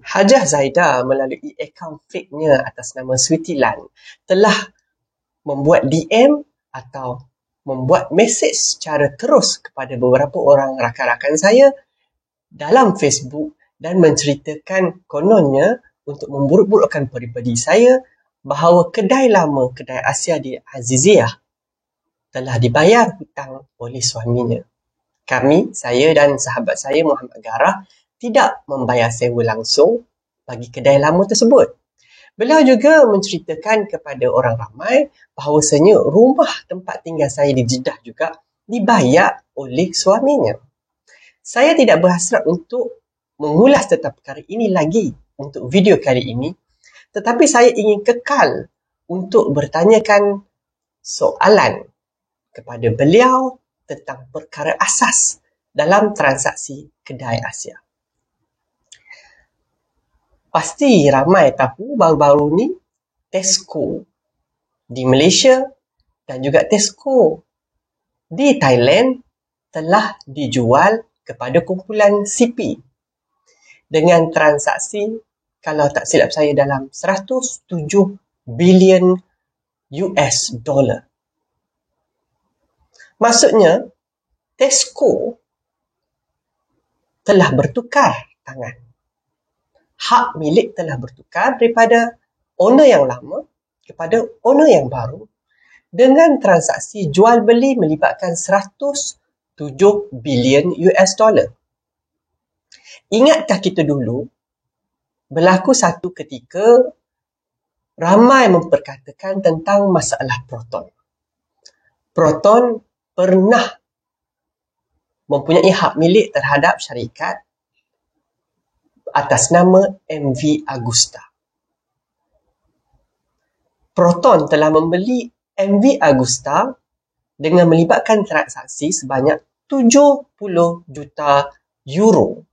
Hajah Zaida melalui akaun fake-nya atas nama Sweety Lan telah membuat DM atau membuat mesej secara terus kepada beberapa orang rakan-rakan saya dalam Facebook dan menceritakan kononnya untuk memburuk-burukkan peribadi saya bahawa kedai lama, kedai Asia di Aziziyah telah dibayar hutang oleh suaminya. Kami, saya dan sahabat saya Muhammad Garah tidak membayar sewa langsung bagi kedai lama tersebut. Beliau juga menceritakan kepada orang ramai bahawasanya rumah tempat tinggal saya di Jeddah juga dibayar oleh suaminya. Saya tidak berhasrat untuk mengulas tentang perkara ini lagi untuk video kali ini, tetapi saya ingin kekal untuk bertanyakan soalan kepada beliau tentang perkara asas dalam transaksi kedai Asia. Pasti ramai tahu baru-baru ni Tesco di Malaysia dan juga Tesco di Thailand telah dijual kepada kumpulan CP dengan transaksi, kalau tak silap saya, dalam 107 bilion US dollar. Maksudnya, Tesco telah bertukar tangan. Hak milik telah bertukar daripada owner yang lama kepada owner yang baru dengan transaksi jual beli melibatkan 107 bilion US dollar. Ingatkah kita dulu berlaku satu ketika ramai memperkatakan tentang masalah Proton. Proton pernah mempunyai hak milik terhadap syarikat atas nama MV Agusta. Proton telah membeli MV Agusta dengan melibatkan transaksi sebanyak 70 juta euro.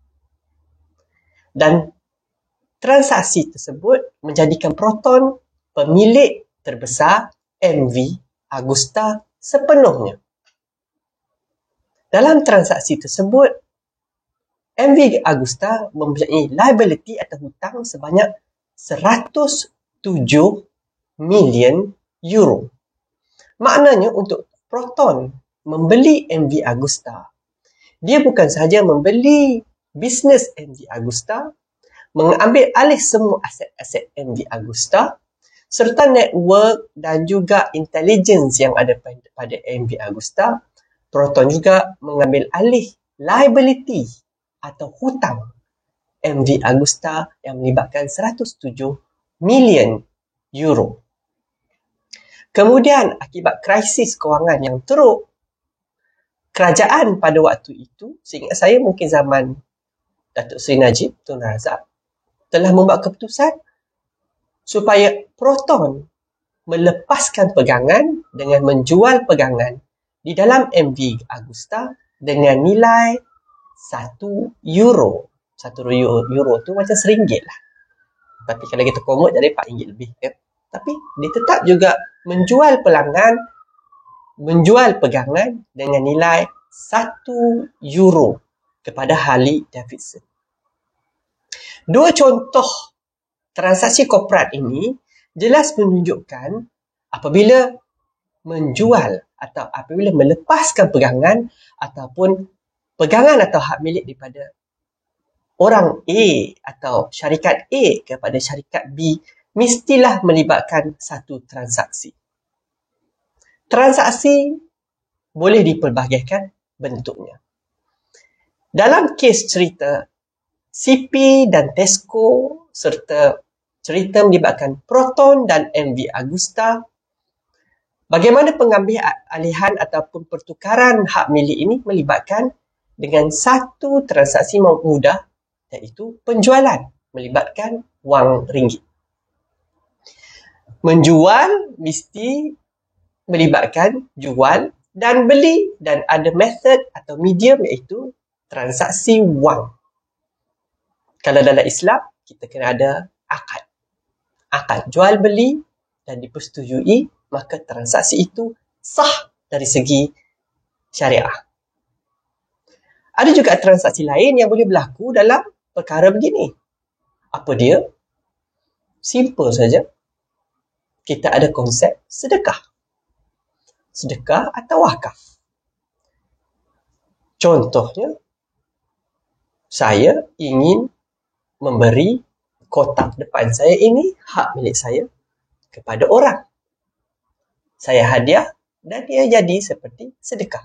Dan transaksi tersebut menjadikan Proton pemilik terbesar MV Agusta sepenuhnya. Dalam transaksi tersebut, MV Agusta mempunyai liability atau hutang sebanyak 107 million euro. Maknanya untuk Proton membeli MV Agusta, dia bukan sahaja membeli bisnes MV Agusta, mengambil alih semua aset-aset MV Agusta, serta network dan juga intelligence yang ada pada MV Agusta. Proton juga mengambil alih liability atau hutang MV Agusta yang melibatkan 107 million euro. Kemudian akibat krisis kewangan yang teruk, kerajaan pada waktu itu, seingat saya mungkin zaman Datuk Seri Najib Tun Razak, telah membuat keputusan supaya Proton melepaskan pegangan dengan menjual pegangan di dalam MV Agusta dengan nilai 1 euro. 1 euro tu macam RM1 lah. Tapi kalau kita convert jadi RM4 lebih. Tapi dia tetap juga menjual pegangan dengan nilai 1 euro kepada Harley Davidson. Dua contoh transaksi korporat ini jelas menunjukkan apabila menjual atau apabila melepaskan pegangan ataupun pegangan atau hak milik daripada orang A atau syarikat A kepada syarikat B mestilah melibatkan satu transaksi. Transaksi boleh dipelbagaikan bentuknya. Dalam kes cerita CP dan Tesco serta cerita melibatkan Proton dan MV Agusta, bagaimana pengambil alihan ataupun pertukaran hak milik ini melibatkan dengan satu transaksi mudah, iaitu penjualan melibatkan wang ringgit. Menjual mesti melibatkan jual dan beli, dan ada method atau medium iaitu transaksi wang. Kalau dalam Islam, kita kena ada akad. Akad jual beli dan dipersetujui, maka transaksi itu sah dari segi syariah. Ada juga transaksi lain yang boleh berlaku dalam perkara begini. Apa dia? Simple saja. Kita ada konsep sedekah. Sedekah atau wakaf. Contohnya, saya ingin memberi kotak depan saya ini, hak milik saya, kepada orang. Saya hadiah dan dia jadi seperti sedekah.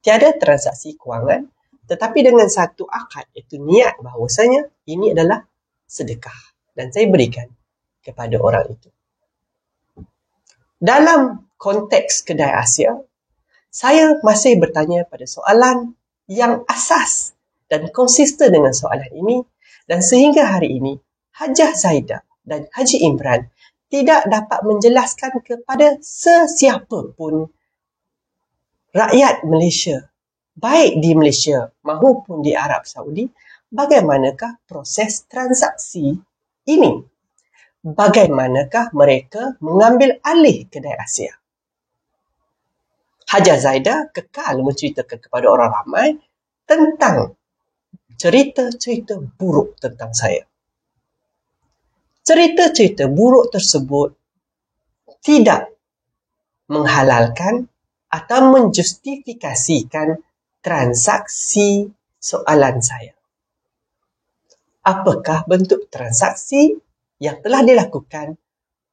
Tiada transaksi kewangan, tetapi dengan satu akad, iaitu niat bahawasanya ini adalah sedekah dan saya berikan kepada orang itu. Dalam konteks kedai Asia, saya masih bertanya pada soalan yang asas dan konsisten dengan soalan ini, dan sehingga hari ini Hajah Zaidah dan Haji Imran tidak dapat menjelaskan kepada sesiapa pun rakyat Malaysia, baik di Malaysia maupun di Arab Saudi, bagaimanakah proses transaksi ini? Bagaimanakah mereka mengambil alih kedai Asia? Hajah Zaidah kekal menceritakan kepada orang ramai tentang cerita-cerita buruk tentang saya. Cerita-cerita buruk tersebut tidak menghalalkan atau menjustifikasikan transaksi soalan saya. Apakah bentuk transaksi yang telah dilakukan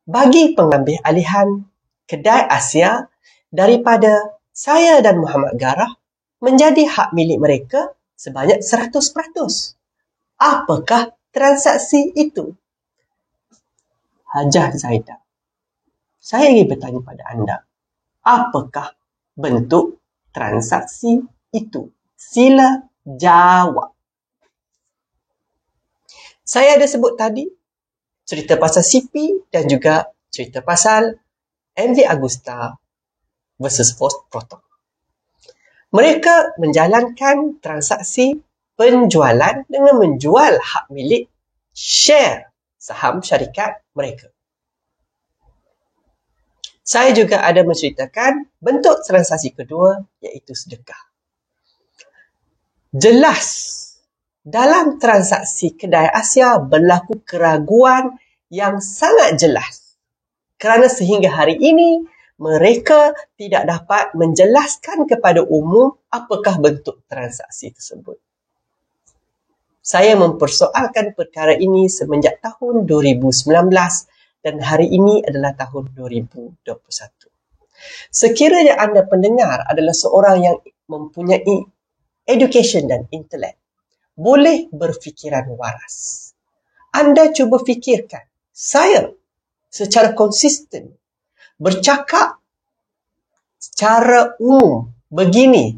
bagi pengambil alihan kedai Asia daripada saya dan Muhammad Garah menjadi hak milik mereka sebanyak 100%? Apakah transaksi itu? Hajah Zaidah, saya ingin bertanya pada anda, apakah bentuk transaksi itu? Sila jawab. Saya ada sebut tadi cerita pasal CP dan juga cerita pasal MV Agusta versus Proton. Mereka menjalankan transaksi penjualan dengan menjual hak milik share saham syarikat mereka. Saya juga ada menceritakan bentuk transaksi kedua, iaitu sedekah. Jelas, dalam transaksi kedai Asia berlaku keraguan yang sangat jelas. Kerana sehingga hari ini, mereka tidak dapat menjelaskan kepada umum apakah bentuk transaksi tersebut. Saya mempersoalkan perkara ini semenjak tahun 2019 dan hari ini adalah tahun 2021. Sekiranya anda pendengar adalah seorang yang mempunyai education dan intelek, boleh berfikiran waras. Anda cuba fikirkan, saya secara konsisten bercakap secara umum begini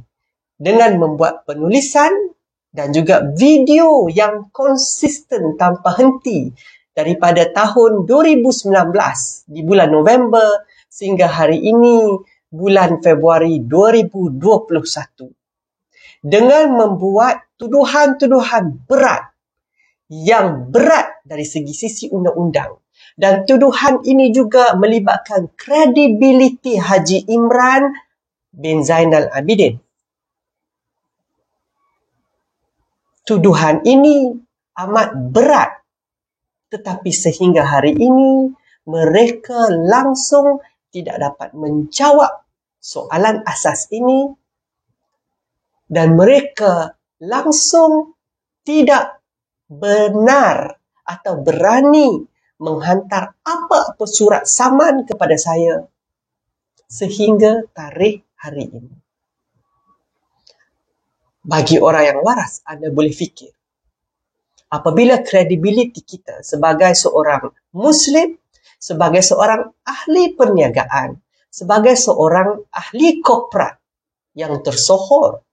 dengan membuat penulisan dan juga video yang konsisten tanpa henti daripada tahun 2019 di bulan November sehingga hari ini bulan Februari 2021 dengan membuat tuduhan-tuduhan berat yang berat dari sisi undang-undang, dan tuduhan ini juga melibatkan kredibiliti Haji Imran bin Zainal Abidin. Tuduhan ini amat berat, tetapi sehingga hari ini mereka langsung tidak dapat menjawab soalan asas ini dan mereka langsung tidak benar atau berani menghantar apa-apa surat saman kepada saya sehingga tarikh hari ini. Bagi orang yang waras, anda boleh fikir, apabila kredibiliti kita sebagai seorang Muslim, sebagai seorang ahli perniagaan, sebagai seorang ahli korporat yang tersohor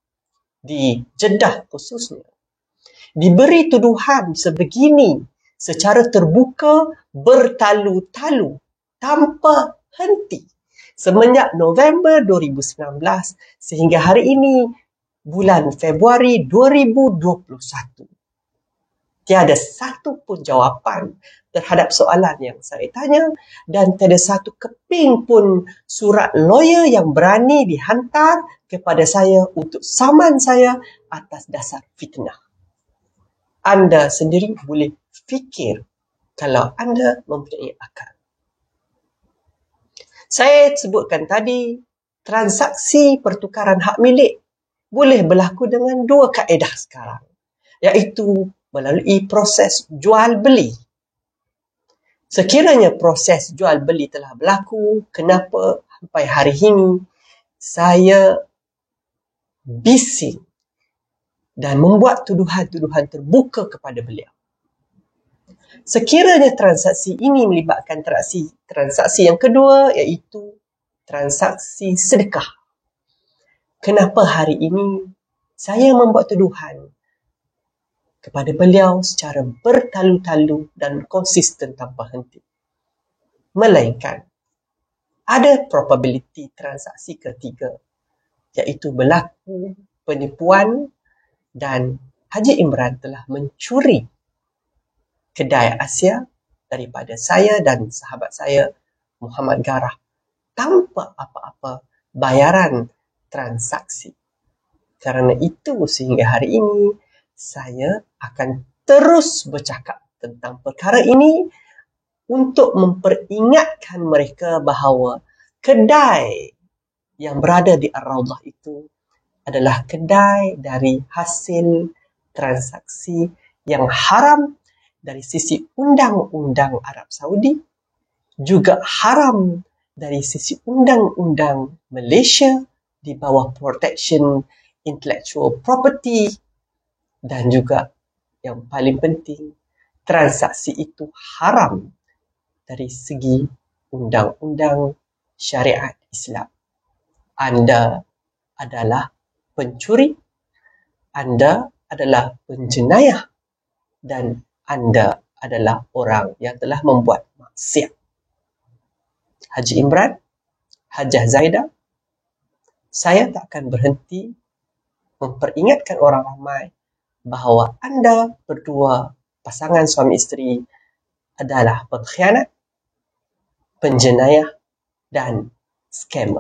di Jeddah khususnya, diberi tuduhan sebegini secara terbuka bertalu-talu tanpa henti semenjak November 2019 sehingga hari ini bulan Februari 2021. Tiada satu pun jawapan terhadap soalan yang saya tanya dan tiada satu keping pun surat lawyer yang berani dihantar kepada saya untuk saman saya atas dasar fitnah. Anda sendiri boleh fikir kalau anda mempunyai akal. Saya sebutkan tadi, transaksi pertukaran hak milik boleh berlaku dengan dua kaedah sekarang, iaitu melalui proses jual beli. Sekiranya proses jual beli telah berlaku, kenapa sampai hari ini saya bising dan membuat tuduhan-tuduhan terbuka kepada beliau? Sekiranya transaksi ini melibatkan transaksi yang kedua, iaitu transaksi sedekah, kenapa hari ini saya membuat tuduhan kepada beliau secara bertalu-talu dan konsisten tanpa henti? Melainkan ada probability transaksi ketiga, iaitu berlaku penipuan dan Haji Imran telah mencuri kedai Asia daripada saya dan sahabat saya Muhammad Garah tanpa apa-apa bayaran transaksi. Kerana itu sehingga hari ini saya akan terus bercakap tentang perkara ini untuk memperingatkan mereka bahawa kedai yang berada di Ar-Rawdah itu adalah kedai dari hasil transaksi yang haram dari sisi undang-undang Arab Saudi, juga haram dari sisi undang-undang Malaysia di bawah Protection Intellectual Property, dan juga yang paling penting, transaksi itu haram dari segi undang-undang syariat Islam. Anda adalah pencuri, Anda adalah penjenayah, dan Anda adalah orang yang telah membuat maksiat. Haji Imran, Hajah Zaidah, saya tak akan berhenti memperingatkan orang ramai bahawa anda berdua, pasangan suami isteri, adalah pengkhianat, penjenayah dan scammer.